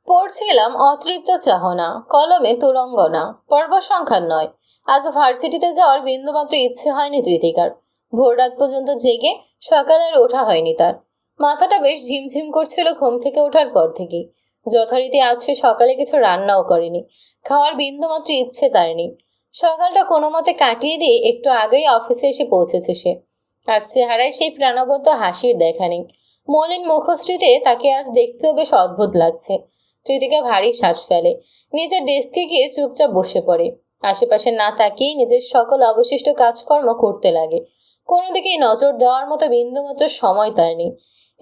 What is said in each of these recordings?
পড়ছিলাম অতৃপ্ত চাহনা, কলমে তুরঙ্গনা, পর্ব সংখ্যা ৯। আজ ভার্সিটিতে যাওয়ার বিন্দুমাত্র ইচ্ছে হয়নি তৃতিকার। ভোর রাত পর্যন্ত জেগে সকালে আর ওঠা হয়নি তার। মাথাটা বেশ ঝিমঝিম করছিল ঘুম থেকে ওঠার পর থেকেই। যথারীতি আজ সে সকালে কিছু রান্নাও করেনি। খাওয়ার বিন্দুমাত্র ইচ্ছে তার নেই। সকালটা কোনো মতে কাটিয়ে দিয়ে একটু আগেই অফিসে এসে পৌঁছেছে সে। আজ চেহারায় সেই প্রাণবন্ত হাসির দেখা নেই। মলিন মুখশ্রীতে তাকে আজ দেখতেও বেশ অদ্ভুত লাগছে। কৃতিকা ভারী শ্বাস ফেলে। নিজের ডেস্কে গিয়ে চুপচাপ বসে পড়ে। আশেপাশে না তাকিয়ে নিজের সকল অবশিষ্ট কাজকর্ম করতে লাগে। কোনো দিকেই নজর দেওয়ার মতো বিন্দুমাত্র সময় তার নেই।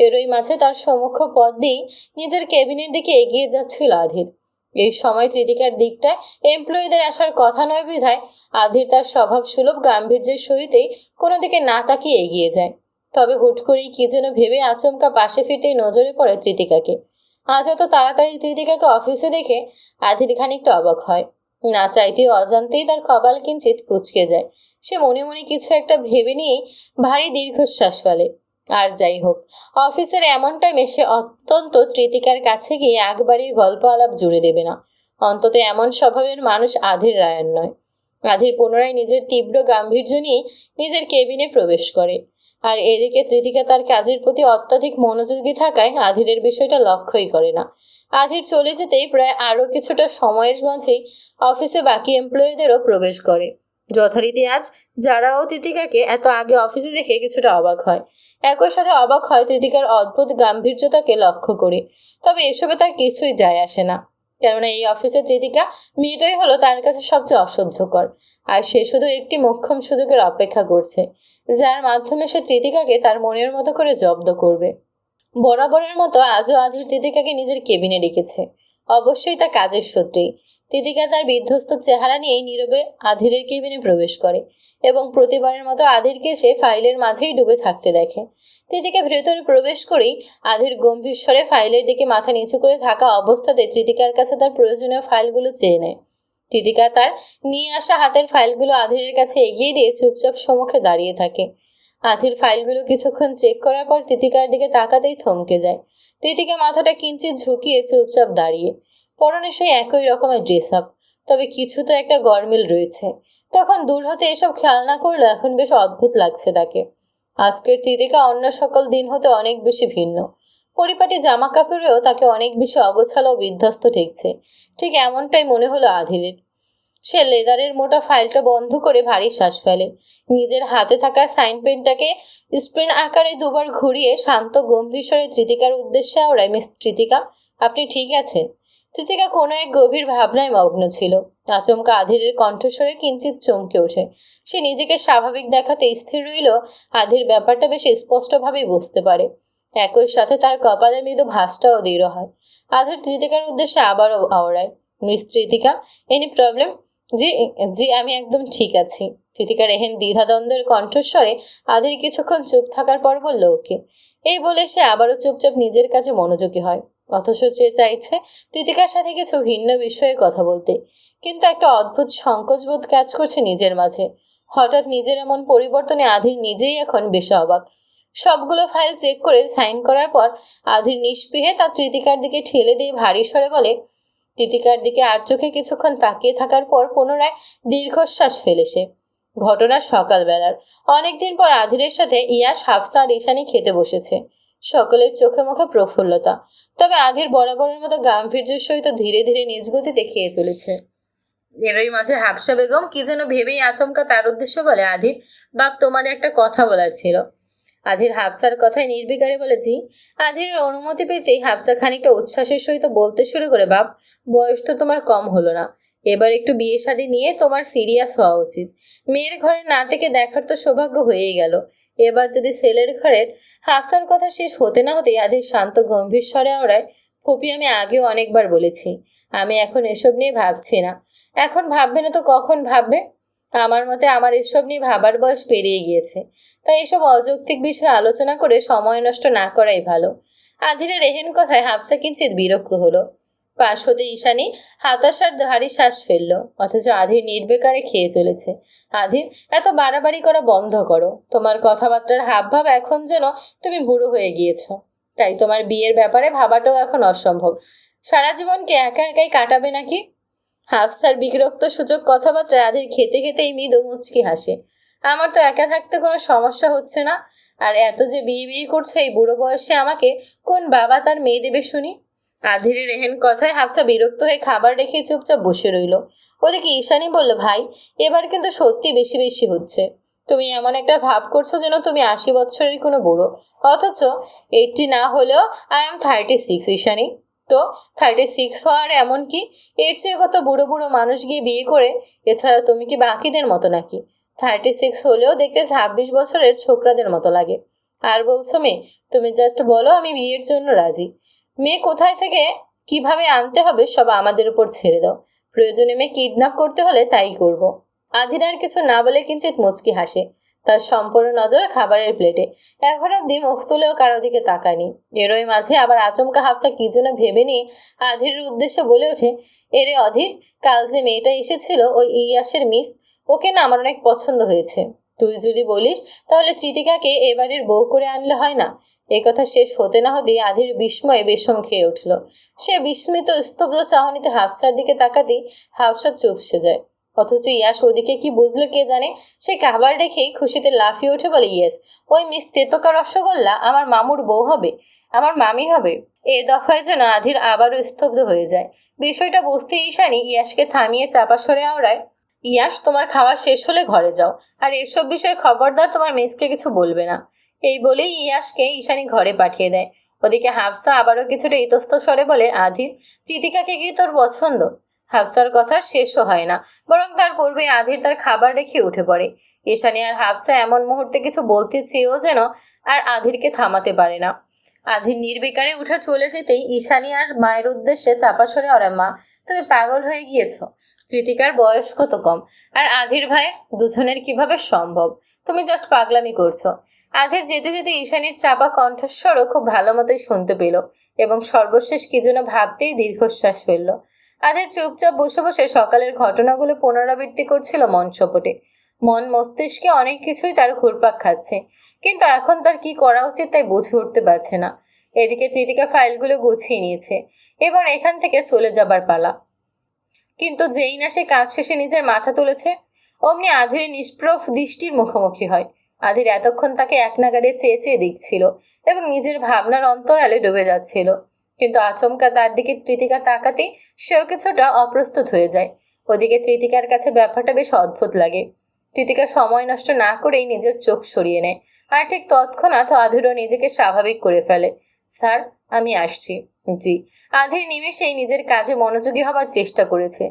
এরই মাঝে তার সম্মুখ পথ দিয়েই নিজের কেবিনের দিকে এগিয়ে যাচ্ছিল আধির। এই সময় কৃতিকার দিকটায় এমপ্লয়ীদের আসার কথা নয় বিধায় আধির তার স্বভাব সুলভ গাম্ভীর্যের সহিতেই কোনো দিকে না তাকিয়ে এগিয়ে যায়। তবে হুট করেই কি যেন ভেবে আচমকা পাশে ফিরতেই নজরে পড়ে কৃতিকাকে। আজ এত তাড়াতাড়ি কৃতিকাকে অফিসে দেখে আধির খানিকটা অবাক হয়। না চাইতেও অজান্তেই তার কপাল কিঞ্চিত কুঁচকে যায়। সে মনে মনে কিছু একটা ভেবে নিয়েই ভারী দীর্ঘশ্বাস ফেলে। আর যাই হোক, অফিসের এমন টাইমে সে অত্যন্ত কৃতিকার কাছে গিয়ে একবারই গল্প আলাপ জুড়ে দেবে না। অন্তত এমন স্বভাবের মানুষ আধির রায়ান নয়। আধির পুনরায় নিজের তীব্র গাম্ভীর্য নিয়েই নিজের কেবিনে প্রবেশ করে। আর এদিকে কৃতিকা তার কাজের প্রতি অত্যাধিক মনোযোগী থাকায় আধিরের বিষয়টা লক্ষ্যই করে না। আধির চলে যেতেই প্রায় আরো কিছুটা সময়ের মাঝেই অফিসে বাকি এমপ্লয়ীদেরও প্রবেশ করে। যথারীতি আজ যারাও কৃতিকাকে এত আগে অফিসে দেখে কিছুটা অবাক হয়। একই সাথে অবাক হয় কৃতিকার অদ্ভুত গাম্ভীর্যতাকে লক্ষ্য করে। তবে এসবে তার কিছুই যায় আসে না। কেননা এই অফিসের কৃতিকা মেয়েটাই হলো তার কাছে সবচেয়ে অসহ্যকর। আর সে শুধু একটি মোক্ষম সুযোগের অপেক্ষা করছে, যার মাধ্যমে সে কৃতিকাকে তার মনের মতো করে জব্দ করবে। বরাবরের মতো আজও আধির কৃতিকাকে নিজের কেবিনে ডেকেছে। অবশ্যই তা কাজের সূত্রেই। কৃতিকা তার বিধ্বস্ত চেহারা নিয়েই নীরবে আধিরের কেবিনে প্রবেশ করে এবং প্রতিবারের মতো আধিরকে সে ফাইলের মাঝেই ডুবে থাকতে দেখে। কৃতিকা ভেতরে প্রবেশ করেই আধির গম্ভীর স্বরে ফাইলের দিকে মাথা নিচু করে থাকা অবস্থাতে কৃতিকার কাছে তার প্রয়োজনীয় ফাইলগুলো চেয়ে নেয়। কৃতিকা তার নিয়ে আসা হাতের ফাইলগুলো আধিরের কাছে এগিয়ে দিয়ে চুপচাপ সম্মুখে দাঁড়িয়ে থাকে। আধির ফাইলগুলো কিছুক্ষণ চেক করার পর তিতিকার দিকে তাকাতেই থমকে যায়। তিতিকা মাথাটা কিঞ্চিত ঝুঁকিয়ে চুপচাপ দাঁড়িয়ে। পরনে সেই একই রকমের ড্রেস আপ, তবে কিছু তো একটা গরমিল রয়েছে। তখন দূর হতে এসব খেয়াল না করলে এখন বেশ অদ্ভুত লাগছে তাকে। আজকের তিতিকা অন্য সকল দিন হতে অনেক বেশি ভিন্ন। পরিপাটি জামা কাপড়েও তাকে অনেক বেশি অগোছালো ও বিধ্বস্ত ঠেকছে। ঠিক এমনটাই মনে হলো আধিরের। সে লেদারের মোটা ফাইলটা বন্ধ করে ভারী শ্বাস ফেলে। নিজের হাতে থাকা সাইন পেনটাকে স্প্রিন আকারে দুবার ঘুরিয়ে শান্ত গম্ভীর স্বরে তৃতিকার উদ্দেশ্যে আওড়ায়, মিস তৃতিকা, আপনি ঠিক আছেন? তৃতিকা কোনো এক গভীর ভাবনায় মগ্ন ছিল। আচমকা আধিরের কণ্ঠস্বরে কিঞ্চিত চমকে ওঠে। সে নিজেকে স্বাভাবিক দেখাতে স্থির রইল। আধির ব্যাপারটা বেশ স্পষ্টভাবেই বুঝতে পারে। একই সাথে তার কপালে মৃদু ভাঁজটাও দৃঢ় হয়। আধির তৃতিকার উদ্দেশ্যে আবারও আওড়ায়, মিস তৃতিকা, এনি প্রবলেম? জি, জি, আমি একদম ঠিক আছি। কৃতিকার এহেন দ্বিধাদ্বন্দ্বের কণ্ঠস্বরে আধির কিছুক্ষণ চুপ থাকার পর বলল, ওকে। এই বলে সে আবারও চুপচাপ নিজের কাছে মনোযোগী হয়। অথচ সে চাইছে কৃতিকার সাথে কিছু ভিন্ন বিষয়ে কথা বলতে, কিন্তু একটা অদ্ভুত সংকোচবোধ কাজ করছে নিজের মাঝে। হঠাৎ নিজের এমন পরিবর্তনে আধির নিজেই এখন বেশ অবাক। সবগুলো ফাইল চেক করে সাইন করার পর আধির নিষ্পিহে তার কৃতিকার দিকে ঠেলে দিয়ে ভারী স্বরে বলে, কৃতিকার দিকে আর চোখে কিছুক্ষণ তাকিয়ে থাকার পর পুনরায় দীর্ঘশ্বাস ফেলে সে। ঘটনা সকালবেলার। অনেকদিন পর আধিরের সাথে ইয়াস, হাফসা আর ঈশানী খেতে বসেছে। সকলের চোখে মুখে প্রফুল্লতা। তবে আধির বরাবরের মতো গাম্ভীর্যের সহিত ধীরে ধীরে নিজ গতিতে খেয়ে চলেছে। এরই মাঝে হাফসা বেগম কি যেন ভেবেই আচমকা তার উদ্দেশ্যে বলে, আধির বাপ, তোমার একটা কথা বলার ছিল। আধির হাফসার কথায় নির্বিকারে বলেছি। আধিরের অনুমতি পেতেই হাফসা খানিকটা উচ্ছ্বাসের সহিত বলতে শুরু করে, বাপ, বয়স তো তোমার কম হলো না। এবার একটু বিয়ে শাদী নিয়ে তোমার সিরিয়াস হওয়া উচিত। মেয়ের ঘরে না থেকে দেখার তো সৌভাগ্য হয়েই গেল। এবার যদি ছেলের ঘরের। হাফসার কথা শেষ হতে না হতেই আধির শান্ত গম্ভীর স্বরে আওড়ায়, ফুপি, আমি আগেও অনেকবার বলেছি, আমি এখন এসব নিয়ে ভাবছি না। এখন ভাববে না তো কখন ভাববে? আমার মতে আমার এসব নিয়ে ভাবার বয়স পেরিয়ে গিয়েছে। তাই এসব অযৌক্তিক বিষয়ে আলোচনা করে সময় নষ্ট না করাই ভালো। আধিরের এহেন কথায় হাফসা কিঞ্চিত বিরক্ত হলো। পাশ হতে ঈশানী হতাশার ভারী শ্বাস ফেলল। অথচ আধির নির্বিকারে খেয়ে চলেছে। আধির, এত বাড়াবাড়ি করা বন্ধ করো। তোমার কথাবার্তার হাবভাব এখন যেন তুমি বুড়ো হয়ে গিয়েছ। তাই তোমার বিয়ের ব্যাপারে ভাবাটাও এখন অসম্ভব। সারা জীবনকে একা একাই কাটাবে নাকি? হাফসার বিরক্ত সূচক কথাবার্তায় আধির খেতে খেতেই মৃদু মুচকি হাসে। আমার তো একা থাকতে কোনো সমস্যা হচ্ছে না, আর এত যে বিয়ে বিয়ে করছে এই বুড়ো বয়সে আমাকে কোন বাবা তার মেয়ে দেবে শুনি? আধিরের এহেন কথায় হাফসা বিরক্ত হয়ে খাবার রেখে চুপচাপ বসে রইল। ওদিকে ঈশানী বলল, ভাই এবার কিন্তু সত্যি বেশি বেশি হচ্ছে। তুমি এমন একটা ভাব করছো যেন তুমি 80 বছরের কোনো বুড়ো, অথচ 80 না হলেও আই এম 36 ঈশানী। তো 36 হওয়ার এমন কি? এর চেয়ে কত বুড়ো বুড়ো মানুষ গিয়ে বিয়ে করে। এছাড়া তুমি কি বাকিদের মতো নাকি? 36 হলেও দেখতে 26 বছরের ছোকরাদের মতো লাগে। আর বলছো মেয়ে, তুমি জাস্ট বলো আমি বিয়ের জন্য রাজি। মেয়ে কোথায় থেকে কিভাবে আনতে হবে সব আমাদের উপর ছেড়ে দাও। প্রয়োজনে মেয়ে কিডন্যাপ করতে হলে তাই করব। আধির আর কিছু না বলে কিঞ্চিত মুচকি হাসে। তার সম্পূর্ণ নজর খাবারের প্লেটে। এখন অব্দি মুখ তুলেও কারো দিকে তাকায়নি। এরই মাঝে আবার আচমকা হাফসা কি যেন ভেবে নিয়ে আধিরের উদ্দেশ্যে বলে ওঠে, এরে অধীর, কাল যে মেয়েটা এসেছিল ওই ইয়াসের মিস, ওকে না আমার অনেক পছন্দ হয়েছে। তুই যদি বলিস তাহলে চিতিকাকে এবারের বউ করে আনলে হয় না? এই কথা শেষ হতে না হতেই আধির বিস্ময়ে বেশম খেয়ে উঠল। সে বিস্মিত স্তব্ধ চাহনিতে হাফসার দিকে তাকাতেই হাফসা চুপসে যায়। অথচ ইয়াস ওদিকে কি বুঝলো কে জানে। সে খাবার রেখেই খুশিতে লাফিয়ে উঠে বলে, ইয়েস, ওই মিস তেতকা রসগোল্লা আমার মামুর বউ হবে, আমার মামি হবে। এ দফায় যেন আধির আবারও স্তব্ধ হয়ে যায়। বিষয়টা বুঝতে ঈশানী ইয়াসকে থামিয়ে চাপা সরে আওড়ায়, ইয়াস, তোমার খাওয়া শেষ হলে ঘরে যাও, আর এসব বিষয়ে খবরদার তোমার মিসকে কিছু বলবে না। এই বলেই ইয়াসকে ঈশানী ঘরে পাঠিয়ে দেয়। ওদিকে হাফসা আবারও কিছুটা ইতস্ত স্বরে বলে, আধির, চিতিকাকে কি তোর পছন্দ? হাফসার কথা শেষও হয় না, বরং তার পূর্বে আধির তার খাবার রেখে উঠে পড়ে। ঈশানী আর হাফসা এমন মুহূর্তে কিছু বলতে চেয়েও যেন আর আধিরকে থামাতে পারে না। আধির নির্বিকারে উঠে চলে যেতেই ঈশানী আর মায়ের উদ্দেশ্যে চাপা সরে, ওরে মা, তুমি পাগল হয়ে গিয়েছো। কৃতিকার বয়স কত কম, আর আধির ভাইয়ের দুজনের কিভাবে সম্ভব? তুমি জাস্ট পাগলামি করছো। আধির যেতে যেতে ঈশানীর চাপা কণ্ঠস্বরও খুব ভালো মতোই শুনতে পেল, এবং সর্বশেষ কি যেন ভাবতেই দীর্ঘশ্বাস ফেলল। আধির চুপচাপ বসে বসে সকালের ঘটনাগুলো পুনরাবৃত্তি করছিল মন সপটে। মন মস্তিষ্কে অনেক কিছুই তার ঘুরপাক খাচ্ছে, কিন্তু এখন তার কি করা উচিত তাই বুঝে উঠতে পারছে না। এদিকে চিতিকা ফাইলগুলো গুছিয়ে নিয়েছে, এবার এখান থেকে চলে যাবার পালা। কিন্তু যেই না সে কাজ শেষে নিজের মাথা তুলেছে, অমনি আধিরের নিষ্প্রভ দৃষ্টির মুখোমুখি হয়। আধির এতক্ষণ তাকে এক নাগাড়ে চেয়ে চেয়ে দেখছিল এবং নিজের ভাবনার অন্তরালে ডুবে যাচ্ছিল, কিন্তু আচমকা তার দিকে তৃতিকা তাকাতে সেও কিছুটা অপ্রস্তুত হয়ে যায়। ওদিকে তৃতিকার কাছে ব্যাপারটা বেশ অদ্ভুত লাগে। তৃতিকা সময় নষ্ট না করেই নিজের চোখ সরিয়ে নেয়, আর ঠিক তৎক্ষণাৎ আধিরও নিজেকে স্বাভাবিক করে ফেলে। স্যার, আমি আসছি। জি। আধির নিমেষেই নিজের কাজে মনোযোগী হবার চেষ্টা করেছে।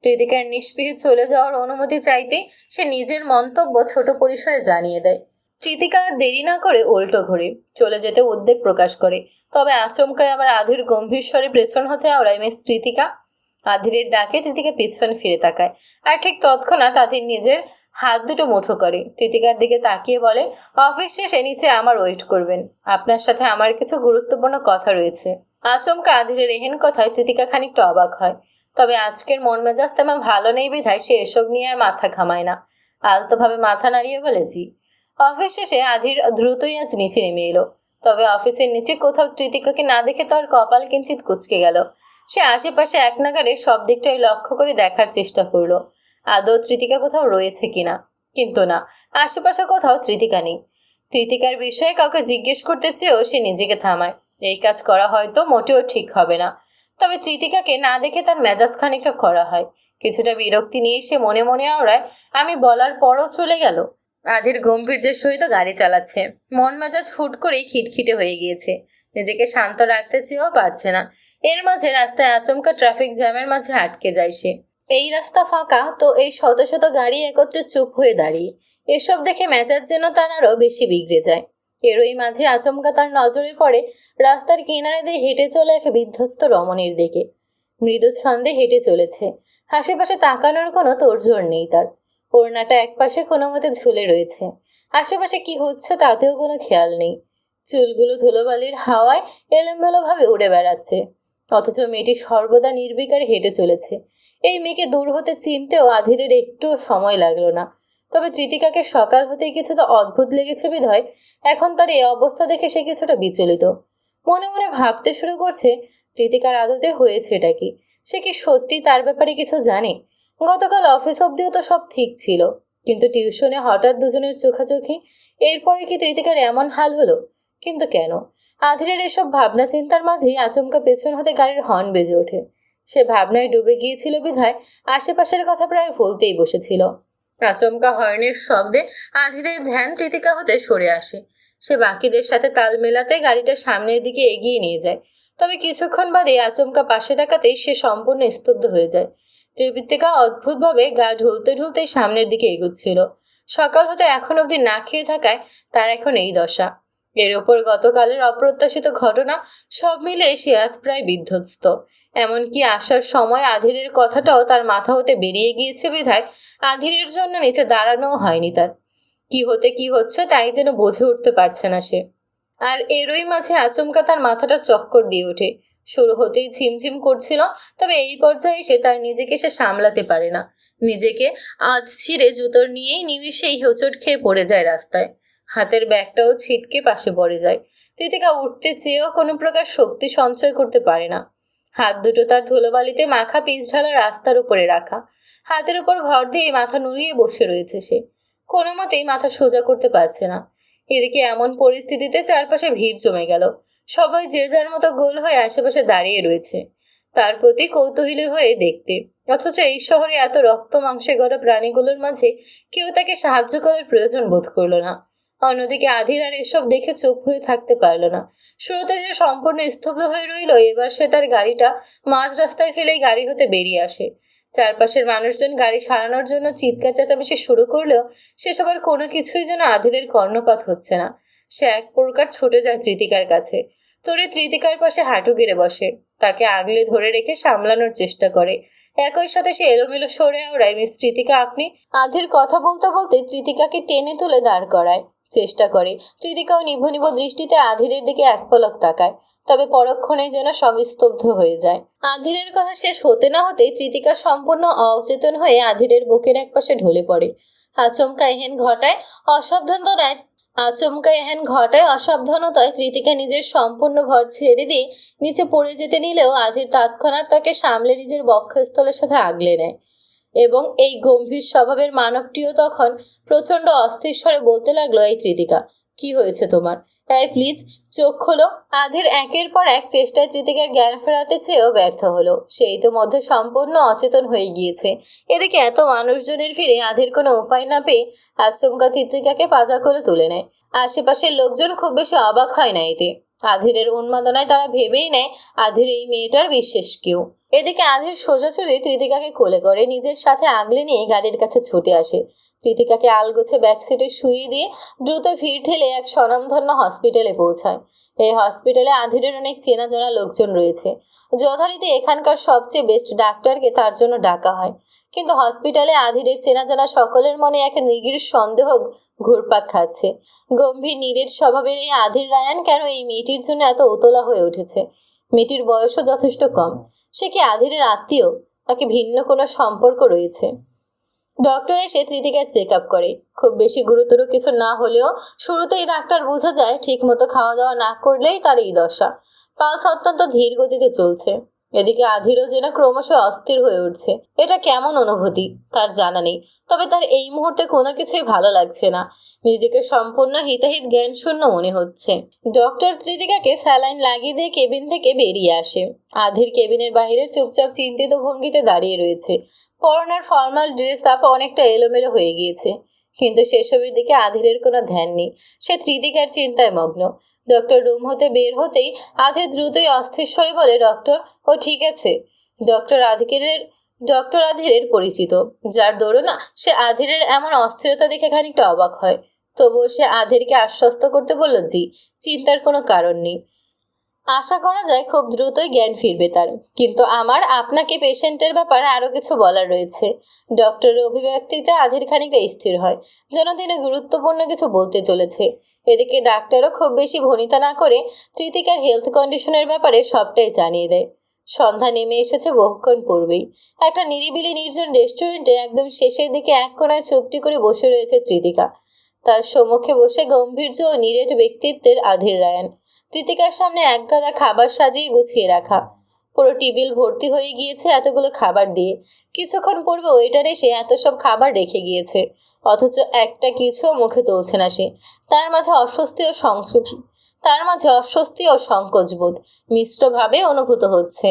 কৃতিকার নিষ্পিহে চলে যাওয়ার অনুমতি চাইতে সে নিজের মন্তব্য ছোট পরিসরে জানিয়ে দেয়। কৃতিকা আর দেরি না করে উল্টো ঘুরে চলে যেতে উদ্বেগ প্রকাশ করে, তবে আচমকায় আবার আধির গম্ভীর স্বরে পেছন হতে আওড়ায়, মিস কৃতিকা। আধিরের ডাকে কৃতিকা পিছন ফিরে তাকায়, আর ঠিক তৎক্ষণাৎ আধির নিজের হাত দুটো মুঠো করে কৃতিকার দিকে তাকিয়ে বলে, অফিস শেষে নিচে আমার ওয়েট করবেন, আপনার সাথে আমার কিছু গুরুত্বপূর্ণ কথা রয়েছে। আচমকা আধিরের এহেন কথায় কৃতিকা খানিকটা অবাক হয়, তবে আজকের মন মেজাজ তেমন ভালো নেই বিধায় সে এসব নিয়ে আর মাথা ঘামায় না। আলতোভাবে মাথা নাড়িয়ে বলে, জি। অফিস শেষে আধির দ্রুতই আজ নিচে নেমে এলো, তবে অফিসের নিচে কোথাও কৃতিকাকে না দেখে তার কপাল কিঞ্চিত কুঁচকে গেল। সে আশেপাশে এক নাগাড়ে সব দিকটাই লক্ষ্য করে দেখার চেষ্টা করলো আদৌ তৃতিকা কোথাও রয়েছে কিনা, কিন্তু না, আশেপাশে কোথাও তৃতিকা নেই। তৃতিকার বিষয়ে কাউকে জিজ্ঞেস করতে চেয়েও সে নিজেকে থামায়। এই কাজ করা হয়তো মোটেও ঠিক হবে না, তবে তৃতিকাকে না দেখে তার মেজাজ খানিকটা করা হয়। কিছুটা বিরক্তি নিয়ে সে মনে মনে আওড়ায়, আমি বলার পরও চলে গেল। আধির গম্ভীর্যের সহিত গাড়ি চালাচ্ছে, মন মেজাজ ফুট করেই খিটখিটে হয়ে গিয়েছে। নিজেকে শান্ত রাখতে চেয়েও পারছে না। এর মাঝে রাস্তায় আচমকা ট্রাফিক জ্যামের মাঝে আটকে যায় সে। এই রাস্তা ফাঁকা, তো এই শত শত গাড়ি একত্রে চুপ হয়ে দাঁড়িয়ে। এসব দেখে মেজাজ যেন তার আরো বেশি বিগড়ে যায়। এরই মাঝে আচমকা তার নজরে পড়ে রাস্তার কিনারে দিয়ে হেঁটে চলে এক বিধ্বস্ত রমণীর দিকে। মৃদু ছন্দে হেঁটে চলেছে, আশেপাশে তাকানোর কোনো তোড়জোড় নেই তার। ওড়নাটা একপাশে কোনো মতে ঝুলে রয়েছে, আশেপাশে কি হচ্ছে তাতেও কোনো খেয়াল নেই। চুলগুলো ধুলোবালির হাওয়ায় এলোমেলো ভাবে উড়ে বেড়াচ্ছে, অথচ মেয়েটি সর্বদা নির্বিকারে হেঁটে চলেছে। এই মেয়েকে দূর হতে চিনতেও আধিরের একটুও সময় লাগলো না, তবে তৃতিকাকে সকাল হতেই কিছুটা অদ্ভুত লেগেছে বিধায় এখন তার এই অবস্থা দেখে সে কিছুটা বিচলিত। মনে মনে ভাবতে শুরু করছে, কৃতিকার আদতে হয়েছেটা কি? সে কি সত্যি তার ব্যাপারে কিছু জানে? গতকাল অফিস অব্দিও তো সব ঠিক ছিল, কিন্তু টিউশনে হঠাৎ দুজনের চোখাচোখি। এরপরে কি কৃতিকার এমন হাল হলো? কিন্তু কেন? আধিরের এসব ভাবনা চিন্তার মাঝেই আচমকা পেছন হতে গাড়ির হর্ন বেজে ওঠে। সে ভাবনায় ডুবে গিয়েছিল বিধায় আশেপাশের কথা প্রায় ভুলতেই বসেছিল। আচমকা হর্নের শব্দে আধিরের ধ্যান কৃতিকা হতে সরে আসে। সে বাকিদের সাথে তাল মেলাতে গাড়িটা সামনের দিকে এগিয়ে নিয়ে যায়। তবে কিছুক্ষণ বাদে আচমকা পাশে তাকাতেই সে সম্পূর্ণ স্তব্ধ হয়ে যায়। কৃতিকা অদ্ভুতভাবে গা ঢুলতে ঢুলতেই সামনের দিকে এগুচ্ছিল। সকাল হতে এখন অবধি না খেয়ে থাকায় তার এখন এই দশা। এর ওপর গতকালের অপ্রত্যাশিত ঘটনা, সব মিলে সে আজ প্রায় বিধ্বস্ত। এমনকি আসার সময় আধিরের কথাটাও তার মাথা হতে বেরিয়ে গিয়েছে বিধায় আধিরের জন্য নিচে দাঁড়ানোও হয়নি তার। কি হতে কি হচ্ছে তাই যেন বুঝে উঠতে পারছে না সে। আর এরই মাঝে আচমকা তার মাথাটা চক্কর দিয়ে ওঠে। শুরু হতেই ঝিমঝিম করছিল, তবে এই পর্যায়ে এসে তার নিজেকে সে সামলাতে পারে না। নিজেকে আধ ছিঁড়ে জুতোর নিয়েই নিমিষেই হোঁচট খেয়ে পড়ে যায় রাস্তায়। হাতের ব্যাগটাও ছিটকে পাশে পড়ে যায়। কৃতিকা উঠতে চেয়েও কোনো প্রকার শক্তি সঞ্চয় করতে পারে না। হাত দুটো তার ধুলোবালিতে মাখা পিচ ঢালা রাস্তার উপরে রাখা। হাতের উপর ভর দিয়ে মাথা নুড়িয়ে বসে রয়েছে সে। কোনো মতেই মাথা সোজা করতে পারছে না। এদিকে এমন পরিস্থিতিতে চারপাশে ভিড় জমে গেল। সবাই যে যার মতো গোল হয়ে আশেপাশে দাঁড়িয়ে রয়েছে তার প্রতি কৌতূহলী হয়ে দেখতে। অথচ এই শহরে এত রক্ত মাংসে গড়া প্রাণীগুলোর মাঝে কেউ তাকে সাহায্য করার প্রয়োজন বোধ করলো না। অন্যদিকে আধির আর এসব দেখে চুপ হয়ে থাকতে পারল না। শুরুতে যে সম্পূর্ণ স্তব্ধ হয়ে রইল, এবার সে তার গাড়িটা মাঝ রাস্তায় ফেলেই গাড়ি হতে বেরিয়ে আসে। চারপাশের মানুষজন গাড়ি সারানোর জন্য চিৎকার চেঁচামেচি শুরু করলেও সেসবের কোনো কিছুই যেন আধিরের কর্ণপাত হচ্ছে না। সে এক প্রকার ছুটে যায় কৃতিকার কাছে। তরে কৃতিকার পাশে হাঁটু গেড়ে বসে, তাকে আগলে ধরে রেখে সামলানোর চেষ্টা করে। একই সাথে সে এলোমেলো সরে ওড়ায়, মিস কৃতিকা আপনি। আধির কথা বলতে বলতে কৃতিকাকে টেনে তুলে দাঁড় করায় চেষ্টা করে। কৃতিকাও নিভু নিভু দৃষ্টিতে আধিরের দিকে এক পলক তাকায়, তবে পরক্ষণেই যেন সব স্তব্ধ হয়ে যায়। আধিরের কথা শেষ হতে না হতেই কৃতিকা সম্পূর্ণ অচেতন হয়ে আধিরের বুকের একপাশে ঢলে পড়ে। আচমকা এহেন ঘটায় অসাবধানতায় কৃতিকা নিজের সম্পূর্ণ ভর ছেড়ে দিয়ে নিচে পড়ে যেতে নিলেও আধির তৎক্ষণাৎ তাকে সামলে নিজের বক্ষস্থলের সাথে আগলে নেয় এবং এই গম্ভীর স্বভাবের মানবটিও তখন প্রচণ্ড অস্থির স্বরে বলতে লাগলো, এই কৃতিকা, কি হয়েছে তোমার? এই প্লিজ চোখ খোলো। আধির একের পর এক চেষ্টায় কৃতিকার জ্ঞান ফেরাতে চেয়েও ব্যর্থ হলো। সেই তো মধ্যে সম্পূর্ণ অচেতন হয়ে গিয়েছে। এদিকে এত মানুষজনের ভিড়ে আধির কোনো উপায় না পেয়ে আচমকা কৃতিকাকে পাজা করে তুলে নেয়। আশেপাশের লোকজন খুব বেশি অবাক হয় না এতে। আধিরের উন্মাদনায় তারা ভেবেই নেয় আধির এই মেয়েটার বিশেষ কেউ। এদিকে আধির সোজাসুজি কৃতিকাকে কোলে করে নিজের সাথে আগলে নিয়ে গাড়ির কাছে ছুটে আসে। কৃতিকাকে আলগোছে ব্যাকসিটে শুইয়ে দিয়ে দ্রুত ভিড় ঠেলে এক স্বনামধন্য হসপিটালে পৌঁছায়। এই হসপিটালে আধিরের অনেক চেনা জানা লোকজন রয়েছে। যথারীতি এখানকার সবচেয়ে বেস্ট ডাক্তারকে তার জন্য ডাকা হয়। কিন্তু হসপিটালে আধিরের চেনা জানা সকলের মনে এক নিবিড় সন্দেহ ঘুরপাক খাচ্ছে। গম্ভীর নিরেট স্বভাবের এই আধির রায়ান কেন এই মেয়েটির জন্য এত উতলা হয়ে উঠেছে? মেয়েটির বয়সও যথেষ্ট কম। সে কি আধিরের আত্মীয়, নাকি ভিন্ন কোনো সম্পর্ক রয়েছে? ডক্টর এসে কৃতিকার চেক আপ করে। খুব বেশি গুরুতর কিছু না হলেও শুরুতেই ডাক্তার বোঝা যায় ঠিক মতো খাওয়া দাওয়া না করলেই তার এই দশা। পালস অত্যন্ত ধীর গতিতে চলছে। এদিকে আধিরও যেন ক্রমশ অস্থির হয়ে উঠছে। এটা কেমন অনুভূতি তার জানা নেই, তবে তার এই মুহূর্তে কোনো কিছুই ভালো লাগছে না। নিজেকে সম্পূর্ণ হিতাহিত জ্ঞান শূন্য মনে হচ্ছে। ডক্টর কৃতিকাকে স্যালাইন লাগিয়ে দিয়ে কেবিন থেকে বেরিয়ে আসে। আধির কেবিনের বাইরে চুপচাপ চিন্তিত ভঙ্গিতে দাঁড়িয়ে রয়েছে। পরনের ফর্মাল ড্রেস আপ অনেকটা এলোমেলো হয়ে গিয়েছে, কিন্তু সেসবের দিকে আধিরের কোনো ধ্যান নেই। সে কৃতিকার চিন্তায় মগ্ন। ডক্টর রুম হতে বের হতেই আধির দ্রুতই অস্থির স্বরে বলে, ডক্টর, ও ঠিক আছে। ডক্টর আধিরের পরিচিত, যার দরুনা সে আধিরের এমন অস্থিরতা দেখে খানিকটা অবাক হয়। তবুও সে আধিরকে আশ্বস্ত করতে বলল, জি, চিন্তার কোনো কারণ নেই। আশা করা যায় খুব দ্রুতই জ্ঞান ফিরবে তার। কিন্তু আমার আপনাকে পেশেন্টের ব্যাপারে আরও কিছু বলার রয়েছে। ডক্টরের অভিব্যক্তিতে আধির খানিকটা স্থির হয়, যেন তিনি গুরুত্বপূর্ণ কিছু বলতে চলেছে। এদিকে ডাক্তারও খুব বেশি ভনিতা না করে কৃতিকার হেলথ কন্ডিশনের ব্যাপারে সবটাই জানিয়ে দেয়। সন্ধ্যা নেমে এসেছে বহুক্ষণ পূর্বেই। একটা নিরিবিলি নির্জন রেস্টুরেন্টে একদম শেষের দিকে এক কোণায় চুপটি করে বসে রয়েছে কৃতিকা। তার সম্মুখে বসে গম্ভীর্য ও নিরেট ব্যক্তিত্বের আধির রায়ান। কৃতিকার সামনে এক গাদা খাবার সাজিয়ে গুছিয়ে রাখা। পুরো টেবিল ভর্তি হয়ে গিয়েছে এতগুলো খাবার দিয়ে। কিছুক্ষণ পূর্বে ওয়েটার এসে এত সব খাবার রেখে গিয়েছে, অথচ একটা কিছু মুখে তুলছে না সে। তার মাঝে অস্বস্তি ও সংকোচ তার মাঝে অস্বস্তি ও সংকোচবোধ মিশ্রভাবে অনুভূত হচ্ছে।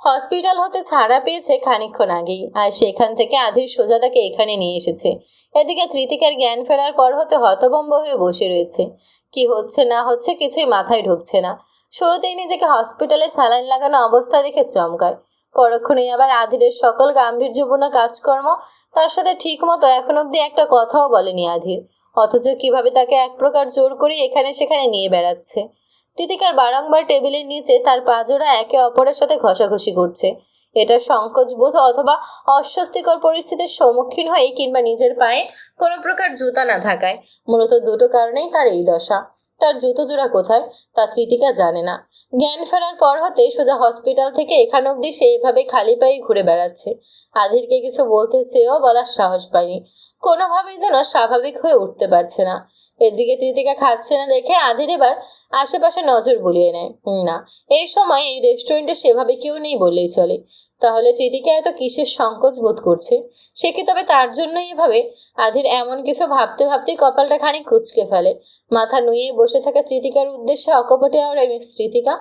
হসপিটাল হতে ছাড়া পেয়েছে খানিকক্ষণ আগেই, আর সেখান থেকে আধির সোজা তাকে এখানে নিয়ে এসেছে। এদিকে তৃতিকার জ্ঞান ফেরার পর হতে হতভম্ব হয়ে বসে রয়েছে। কি হচ্ছে না হচ্ছে কিছুই মাথায় ঢুকছে না। শুরুতেই নিজেকে হসপিটালে স্যালাইন লাগানো অবস্থা দেখে চমকায়, পরক্ষণেই আবার আধিরের সকল গাম্ভীর্যপূর্ণ কাজকর্ম, তার সাথে ঠিক মতো এখন অব্দি একটা কথাও বলেনি আধির, অথচ কিভাবে তাকে এক প্রকার জোর করে এখানে সেখানে নিয়ে বেড়াচ্ছে। কৃতিকার বারংবার টেবিলের নিচে তার পাজোড়া একে অপরের সাথে ঘষাঘষি করছে। এটা সংকোচবোধ অথবা অস্বস্তিকর পরিস্থিতির সম্মুখীন হয়ে কিংবা নিজের পায়ে কোনো প্রকার জুতা না থাকায়, মূলত দুটো কারণেই তার এই দশা। তার জুতো জোড়া কোথায় তা কৃতিকা জানে না। জ্ঞান ফেরার পর হতে সোজা হসপিটাল থেকে এখান অব্দি সে এভাবে খালি পায়ে ঘুরে বেড়াচ্ছে। আধিরকে কিছু বলতে চেয়েও বলার সাহস পায়নি, কোনোভাবেই যেন স্বাভাবিক হয়ে উঠতে পারছে না। এদিকে তৃতিকা খাচ্ছে না দেখে আধির এবার আশেপাশে নজর বুলিয়ে নেয়। না, এই সময় এই রেস্টুরেন্টে সেভাবে কেউ নেই বললেই চলে। তাহলে তৃতিকা এত কিসের সংকোচ বোধ করছে? সে কি তবে তার জন্যই এভাবে? আধির এমন কিছু ভাবতে ভাবতেই কপালটা খানিক কুঁচকে ফেলে। মাথা নুয়ে বসে থাকা তৃতিকার উদ্দেশ্যে অকপটে আওড়ায়, মিস তৃতিকা।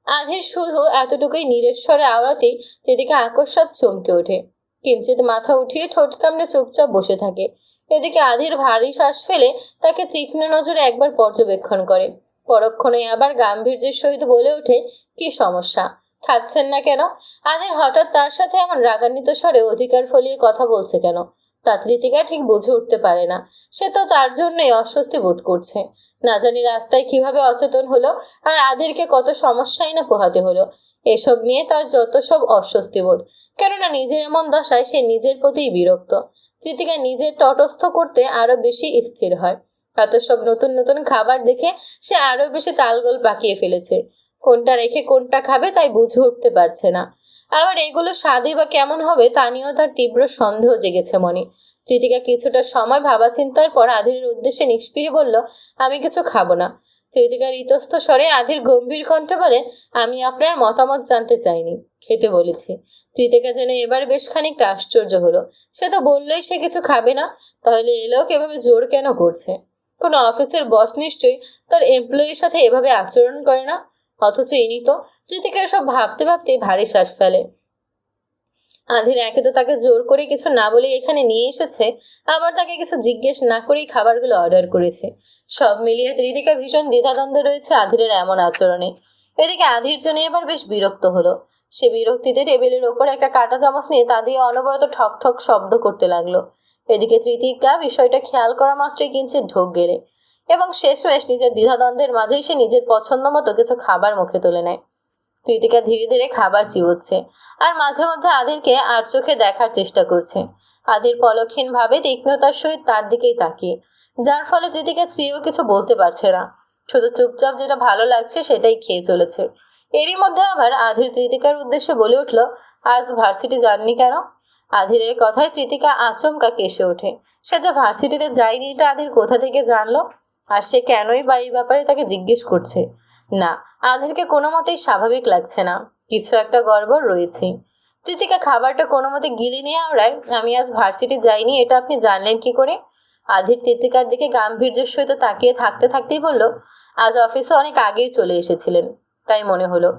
আধির শুধু এতটুকুই নীরের স্বরে আওড়াতেই তৃতিকা আকস্মাৎ চমকে ওঠে। কিঞ্চিত মাথা উঠিয়ে ঠোঁট কামড়ে চুপচাপ বসে থাকে। এদিকে আধির ভারী শ্বাস ফেলে তাকে তীক্ষ্ণ নজরে একবার পর্যবেক্ষণ করে, পরক্ষণে আবার গাম্ভীর্যের সহিত বলে ওঠে, কি সমস্যা? খাচ্ছেন না কেন? আধির হঠাৎ তার সাথে এমন রাগান্বিত স্বরে অধিকার ফলিয়ে কথা বলছে কেন তা তৃতিকা ঠিক বুঝে উঠতে পারে না। সে তো তার জন্যই অস্বস্তি বোধ করছে। না জানি রাস্তায় কিভাবে অচেতন হলো, আর আধিরকে কত সমস্যাই না পোহাতে হলো। এসব নিয়ে তার যত সব অস্বস্তি বোধ, কেননা নিজের এমন দশায় সে নিজের প্রতিই বিরক্ত। কৃতিকা নিজের তটস্থ করতে আরো বেশি স্থির হয়। এত সব নতুন নতুন খাবার দেখে সে আরো বেশি তালগোল পাকিয়ে ফেলেছে। কোনটা রেখে কোনটা খাবে তাই বুঝে উঠতে পারছে না। আবার এগুলো স্বাদই বা কেমন হবে তা নিয়েও তার তীব্র সন্দেহ জেগেছে মনে। কৃতিকা কিছুটা সময় ভাবা চিন্তার পর আধিরের উদ্দেশ্যে নিষ্পিহে বলল, আমি কিছু খাবো না। কৃতিকার ইতস্ত স্বরে আধির গম্ভীর কণ্ঠে বলে, আমি আপনার মতামত জানতে চাইনি, খেতে বলেছি। কৃতিকা যেন এবার বেশ খানিকটা আশ্চর্য হলো। সে তো বললেই সে কিছু খাবে না, তাহলে এ লোক এভাবে জোর কেন করছে? কোনো অফিসের বস নিশ্চয়ই তার এমপ্লয়ির সাথে এভাবে আচরণ করে না। অথচ ইনি তো। কৃতিকা সব ভাবতে ভাবতে ভারী শ্বাস ফেলে। আধির একে তো তাকে জোর করে কিছু না বলে এখানে নিয়ে এসেছে, আবার তাকে কিছু জিজ্ঞেস না করেই খাবারগুলো অর্ডার করেছে। সব মিলিয়ে কৃতিকা ভীষণ দ্বিধাদ্বন্দ্বে রয়েছে আধিরের এমন আচরণে। এদিকে আধির জন্য এবার বেশ বিরক্ত হলো। সে বিরক্তিতে টেবিলের ওপর একটা কাঁটা চামচ নিয়ে তা দিয়ে অনবরত ঠক ঠক শব্দ করতে লাগলো। এদিকে তৃতিকা বিষয়টা খেয়াল করা মাত্রই কিঞ্চিত ঢোক গেলে, এবং শেষমেশ নিজের দ্বিধাদ্বন্দ্বের মাঝেই সে নিজের পছন্দ মতো কিছু খাবার মুখে তুলে নেয়। কৃতিকা ধীরে ধীরে খাবার চিবোচ্ছে, আর মাঝে মধ্যে আধিরকে আর চোখে দেখার চেষ্টা করছে। আধির পলকহীন ভাবে তীক্ষ্ণতার সহিত তার দিকেই তাকিয়ে, যার ফলে কৃতিকা চেয়েও কিছু বলতে পারছে না, শুধু চুপচাপ যেটা ভালো লাগছে সেটাই খেয়ে চলেছে। এরই মধ্যে আবার আধির কৃতিকার উদ্দেশ্যে বলে উঠল, আজ ভার্সিটি যাননি কেন? আধিরের কথায় কৃতিকা আচমকা কেসে ওঠে। সে যে ভার্সিটিতে যায়নি এটা আধির কোথা থেকে জানলো? আর সে কেনই বা এই ব্যাপারে তাকে জিজ্ঞেস করছে? না, আধিরকে কোনো মতেই স্বাভাবিক লাগছে না, কিছু একটা গড়বড় রয়েছে। কৃতিকা খাবারটা কোনো মতে গিলে নিয়ে আওড়ায়, আমি আজ ভার্সিটি যাইনি এটা আপনি জানলেন কি করে? আধির কৃতিকার দিকে গাম্ভীর্যের সহিত তাকিয়ে থাকতে থাকতেই বলল, আজ অফিসে অনেক আগেই চলে এসেছিলেন, তাই মনে হলো।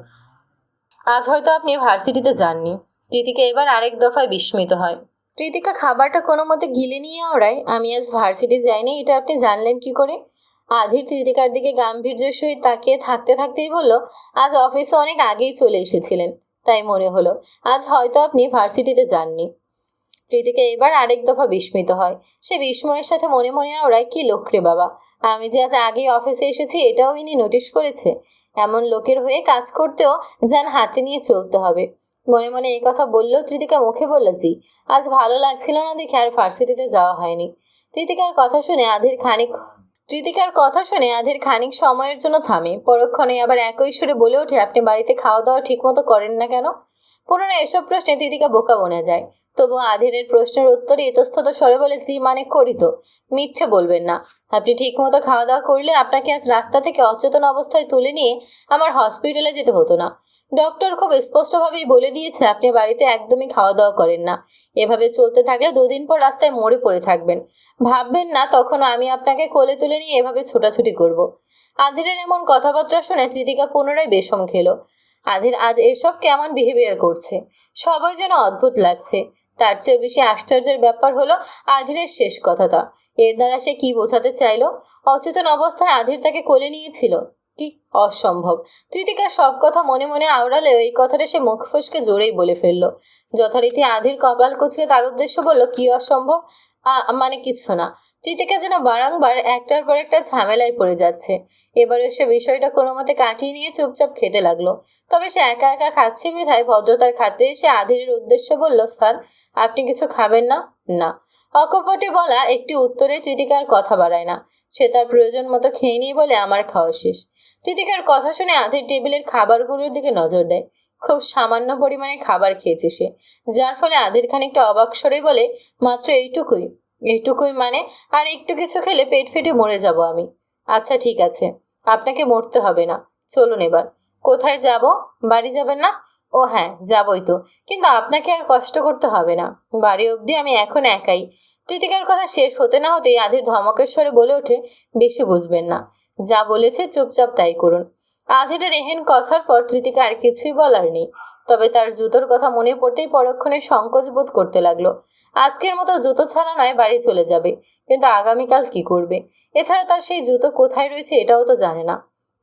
আজ হয়তো আপনি ভার্সিটিতে যাননি। কৃতিকা এবার আরেক দফায় বিস্মিত হয়। কৃতিকা খাবারটা কোনো মতে গিলে নিয়ে আওড়ায়, আমি আজ ভার্সিটি যাইনি এটা আপনি জানলেন কি করে? আধির কৃতিকার দিকে গাম্ভীর্যের সহিত তাকিয়ে থাকতে থাকতেই বলল, আজ অফিসে অনেক আগেই চলে এসেছিলেন, তাই মনে হলো। আজ হয়তো আপনি ভার্সিটিতে যাননি। কৃতিকা এবার আরেক দফা বিস্মিত হয়। সে বিস্ময়ের সাথে মনে মনে আওড়ায়, কি লোক রে বাবা, আমি যে আজ আগেই অফিসে এসেছি এটাও ইনি নোটিশ করেছে। এমন লোকের হয়ে কাজ করতেও যান হাতে নিয়ে চলতে হবে। মনে মনে এই কথা বললেও কৃতিকা মুখে বলল, জি, আজ ভালো লাগছিল না দেখে আর ভার্সিটিতে যাওয়া হয়নি। কৃতিকার কথা শুনে আধির খানিক সময়ের জন্য থামে, পরক্ষণে আবার একই সুরে বলে ওঠে, আপনি বাড়িতে খাওয়া দাওয়া ঠিক মতো করেন না কেন? পুনরায় এসব প্রশ্নে কৃতিকা বোকা বনে যায়। তবু আধিরের প্রশ্নের উত্তরে ইতস্তত স্বরে বলে, জি মানে করি তো, মিথ্যে বলবেন না। আপনি ঠিক মতো খাওয়া দাওয়া করলে আপনাকে আজ রাস্তা থেকে অচেতন অবস্থায় তুলে নিয়ে আমার হসপিটালে যেতে হতো না। ডক্টর খুব স্পষ্টভাবেই বলে দিয়েছে আপনি বাড়িতে একদমই খাওয়া দাওয়া করেন না। এভাবে চলতে থাকলে 2 দিন পর রাস্তায় মরে পড়ে থাকবেন। ভাববেন না তখন আমি আপনাকে কোলে তুলে নিয়ে এভাবে ছোটাছুটি করব। আধিরের এমন কথাবার্তা শুনে ত্রিতিকা পুনরায় বেশম খেলো। আধির আজ এসব কেমন বিহেভিয়ার করছে, সবাই যেন অদ্ভুত লাগছে। তার চেয়েও বেশি আশ্চর্যের ব্যাপার হলো আধিরের শেষ কথাটা। এর দ্বারা সে কি বোঝাতে চাইলো? অচেতন অবস্থায় আধির তাকে কোলে নিয়েছিল। কি অসম্ভব! ত্রিতিকা সব কথা মনে মনে আওড়ালেও এই কথাটা সে মুখ ফসকে জোরেই বলে ফেললো। যথারীতি আধির কপাল কুঁচকে তার উদ্দেশ্য বলল, কি অসম্ভব? মানে কিছু না। ত্রিতিকা যেন বারংবার একটার পর একটা ঝামেলায় পড়ে যাচ্ছে। এবারে সে বিষয়টা কোনো মতে কাটিয়ে নিয়ে চুপচাপ খেতে লাগলো। তবে সে একা একা খাচ্ছে বিধায় ভদ্রতার খাতিরে সে আধিরের উদ্দেশ্যে বলল, স্যার আপনি কিছু খাবেন না? না। অকপটে বলা একটি উত্তরে ত্রিতিকার কথা বাড়ায় না। সে তার প্রয়োজন মতো খেয়ে নিয়ে বলে, আমার খাওয়া শেষ। ত্রিতিকার কথা শুনে আধির টেবিলের খাবারগুলোর দিকে নজর দেয়। খুব সামান্য পরিমাণে খাবার খেয়েছে সে, যার ফলে আধির খানিকটা অবাক স্বরে বলে, মাত্র এইটুকুই? এইটুকুই মানে? আর একটু কিছু খেলে পেট ফেটে মরে যাব আমি। আচ্ছা ঠিক আছে, আপনাকে মরতে হবে না, চলুন এবার। কোথায় যাব? বাড়ি যাবেন না? ও হ্যাঁ যাবই তো, কিন্তু আপনাকে আর কষ্ট করতে হবে না। বাড়ি অবধি আমি এখন একাই। কৃতিকার কথা শেষ হতে না হতেই আধির ধমকের স্বরে বলে ওঠে, বেশি বুঝবেন না, যা বলেছে চুপচাপ তাই করুন। আধিরের এহেন কথার পর কৃতিকা আর কিছুই বলার নেই। তবে তার জুতোর কথা মনে পড়তেই পরক্ষণে সংকোচ বোধ করতে লাগলো। আজকের মতো জুতো ছাড়া নয় বাড়ি চলে যাবে, কিন্তু আগামীকাল কি করবে? এছাড়া তার সেই জুতো কোথায় রয়েছে এটাও তো জানে না।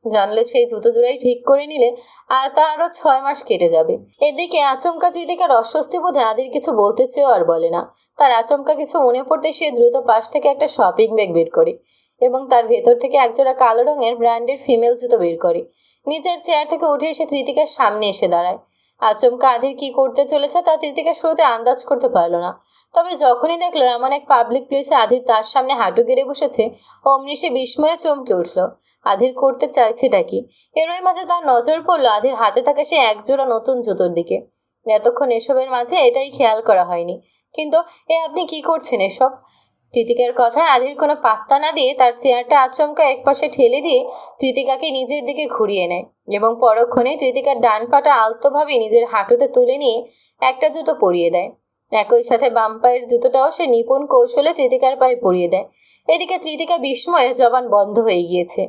জানলে সেই জুতো জোড়াই ঠিক করে নিলে আর তা আরো 6 মাস কেটে যাবে। এদিকে আচমকা চিতিকার অস্বস্তি বোধে আদির কিছু বলতে চেয়েও আর বলে না। তার আচমকা কিছু মনে পড়তে সে দ্রুত পাশ থেকে একটা শপিং ব্যাগ বের করে এবং তার ভেতর থেকে একজোড়া কালো রঙের ব্র্যান্ডের ফিমেল জুতো বের করে। নিচের চেয়ার থেকে উঠে এসে তৃতিকার সামনে এসে দাঁড়ায়। আচমকা আধির কি করতে চলেছে তা তৃতিকা শুরুতে আন্দাজ করতে পারল না। তবে যখনই দেখলো এমন এক পাবলিক প্লেসে আধির তার সামনে হাঁটু গেড়ে বসেছে, অমনি সে বিস্ময়ে চমকে উঠল। আধির করতে চাইছেটা কি? এরই মাঝে তার নজর পড়লো আধির হাতে থাকা সে একজোড়া নতুন জুতোর দিকে। এতক্ষণ এসবের মাঝে এটাই খেয়াল করা হয়নি। কিন্তু আপনি কি করছেন এসব? কৃতিকার কথায় আধির কোনো পাত্তা না দিয়ে তার চেয়ারটা আচমকা একপাশে ঠেলে দিয়ে কৃতিকাকে নিজের দিকে ঘুরিয়ে নেয় এবং পরক্ষণে কৃতিকার ডান পাটা আলতোভাবে নিজের হাঁটুতে তুলে নিয়ে একটা জুতো পরিয়ে দেয়। একই সাথে বাম পায়ের জুতোটাও সে নিপুণ কৌশলে কৃতিকার পায়ে পরিয়ে দেয়। এদিকে কৃতিকা বিস্ময়ে জবান বন্ধ হয়ে গিয়েছে।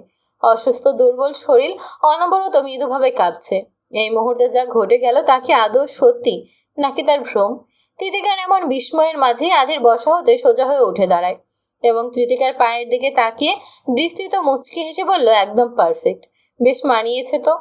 অসুস্থ দুর্বল শরীর অনবরত মৃদুভাবে কাঁপছে। এই মুহূর্তে যা ঘটে গেল তা কি আদৌ সত্যি নাকি তার ভ্রম? কৃতিকার এমন বিস্ময়ের মাঝেই আধির বসা হতে সোজা হয়ে উঠে দাঁড়ায় এবং কৃতিকার পায়ের দিকে তাকিয়ে বিস্তৃত মুচকি হেসে বলল, একদম পারফেক্ট, বেশ মানিয়েছে তো।